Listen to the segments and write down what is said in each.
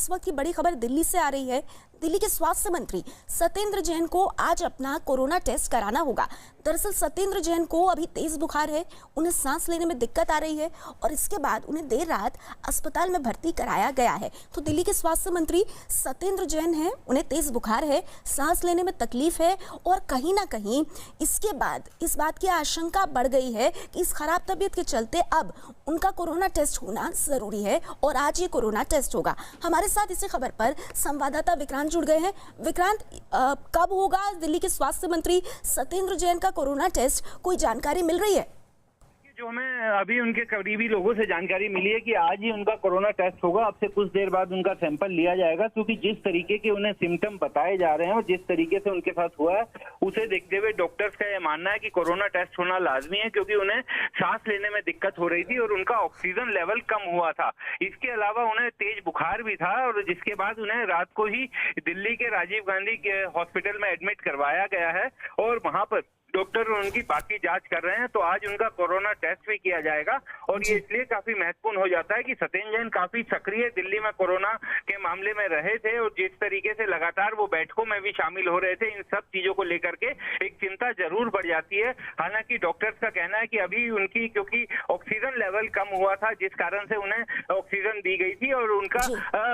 इस वक्त की बड़ी खबर दिल्ली से आ रही है। दिल्ली के स्वास्थ्य मंत्री सत्येंद्र जैन को आज अपना कोरोना टेस्ट कराना होगा। दरअसल सत्येंद्र जैन को अभी तेज बुखार है, उन्हें सांस लेने में दिक्कत आ रही है और इसके बाद उन्हें देर रात अस्पताल में भर्ती कराया गया है। तो दिल्ली के स्वास्थ्य मंत्री सत्येंद्र जैन हैं, उन्हें तेज बुखार है, सांस लेने में तकलीफ है और कहीं ना कहीं इसके बाद इस बात की आशंका बढ़ गई है कि इस खराब तबीयत के चलते अब उनका कोरोना टेस्ट होना जरूरी है और आज ये कोरोना टेस्ट होगा। हमारे साथ इसी खबर पर संवाददाता विक्रांत जुड़ गए हैं। विक्रांत, कब होगा दिल्ली के स्वास्थ्य मंत्री सत्येंद्र जैन का कोरोना टेस्ट, कोई जानकारी मिल रही है? जो हमें अभी उनके करीबी लोगों से जानकारी मिली है कि आज ही उनका कोरोना टेस्ट होगा। अब से कुछ देर बाद उनका सैंपल लिया जाएगा, क्योंकि जिस तरीके के उन्हें सिम्टम बताए जा रहे हैं और जिस तरीके से उनके साथ हुआ है उसे देखते हुए डॉक्टर्स का यह मानना है कि कोरोना टेस्ट होना लाजमी है, क्योंकि उन्हें सांस लेने में दिक्कत हो रही थी और उनका ऑक्सीजन लेवल कम हुआ था। इसके अलावा उन्हें तेज बुखार भी था और जिसके बाद उन्हें रात को ही दिल्ली के राजीव गांधी के हॉस्पिटल में एडमिट करवाया गया है और वहां पर डॉक्टर उनकी बाकी जांच कर रहे हैं। तो आज उनका कोरोना टेस्ट भी किया जाएगा और ये इसलिए काफी महत्वपूर्ण हो जाता है कि सत्येंद्र जैन काफी सक्रिय दिल्ली में कोरोना के मामले में रहे थे और जिस तरीके से लगातार वो बैठकों में भी शामिल हो रहे थे, इन सब चीजों को लेकर के एक चिंता जरूर बढ़ जाती है। हालांकि डॉक्टर्स का कहना है कि अभी उनकी क्योंकि ऑक्सीजन लेवल कम हुआ था, जिस कारण से उन्हें ऑक्सीजन दी गई थी और उनका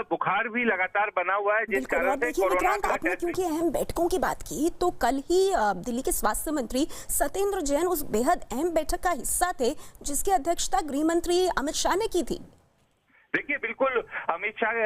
बुखार भी लगातार बना हुआ है, जिस कारण से कोरोना का टेस्ट। क्योंकि अहम बैठकों की बात की तो कल ही दिल्ली के स्वास्थ्य मंत्री सत्येंद्र जैन उस बेहद अहम बैठक का हिस्सा थे जिसकी अध्यक्षता गृह मंत्री अमित शाह ने की थी। देखिए, बिल्कुल अमित शाह,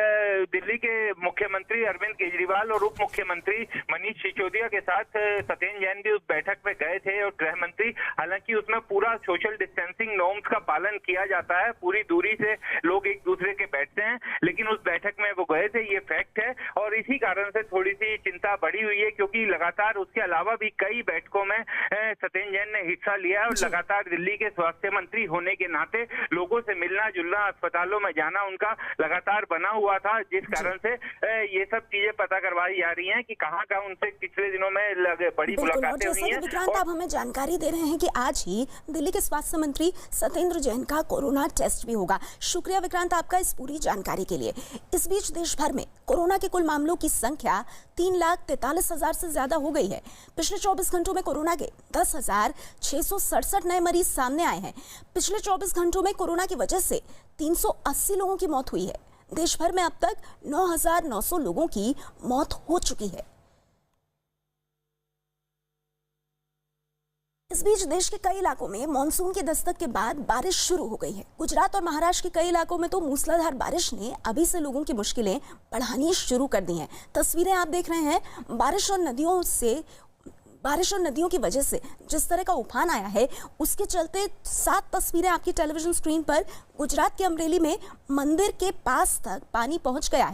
दिल्ली के मुख्यमंत्री अरविंद केजरीवाल और उप मुख्यमंत्री मनीष सिसोदिया के साथ सत्येंद्र जैन भी उस बैठक में गए थे और गृह मंत्री, हालांकि उसमें पूरा सोशल डिस्टेंसिंग नॉर्म्स का पालन किया जाता है, पूरी दूरी से लोग एक दूसरे के बैठते हैं, लेकिन उस बैठक में वो गए थे, ये फैक्ट है। और इसी कारण से थोड़ी सी चिंता बढ़ी हुई है, क्योंकि लगातार उसके अलावा भी कई बैठकों में सत्येंद्र जैन ने हिस्सा लिया और लगातार दिल्ली के स्वास्थ्य मंत्री होने के नाते लोगों से मिलना जुलना, अस्पतालों में जाना उनका लगातार बना हुआ था, जिस कारण से ये सब चीजें पता करवाई जा रही हैं कि कहां उनसे पिछले दिनों में बड़ी मुलाकातें हुई हैं। विक्रांत, आप हमें जानकारी दे रहे हैं कि आज ही दिल्ली के स्वास्थ्य मंत्री सत्येंद्र जैन का कोरोना टेस्ट भी होगा। शुक्रिया विक्रांत आपका इस पूरी जानकारी के लिए। इस बीच देश भर में कोरोना के कुल मामलों की संख्या 3,43,000 से ज्यादा हो गई है। पिछले 24 घंटों में कोरोना के 10,667 नए मरीज सामने आए हैं। पिछले 24 घंटों में कोरोना की वजह से 380 लोगों की मौत हुई है। देश भर में अब तक 9,900 लोगों की मौत हो चुकी है। इस बीच देश के कई इलाकों में मानसून की दस्तक के बाद बारिश शुरू हो गई है। गुजरात और महाराष्ट्र के कई इलाकों में तो मूसलाधार बारिश ने अभी से लोगों की मुश्किलें बढ़ानी शुरू कर दी हैं। तस्वीरें आप देख रहे हैं, बारिश और नदियों की वजह से जिस तरह का उफान आया है, उसके चलते 7 तस्वीरें आपकी टेलीविजन स्क्रीन पर। गुजरात के अमरेली में मंदिर के पास तक पानी पहुंच गया है।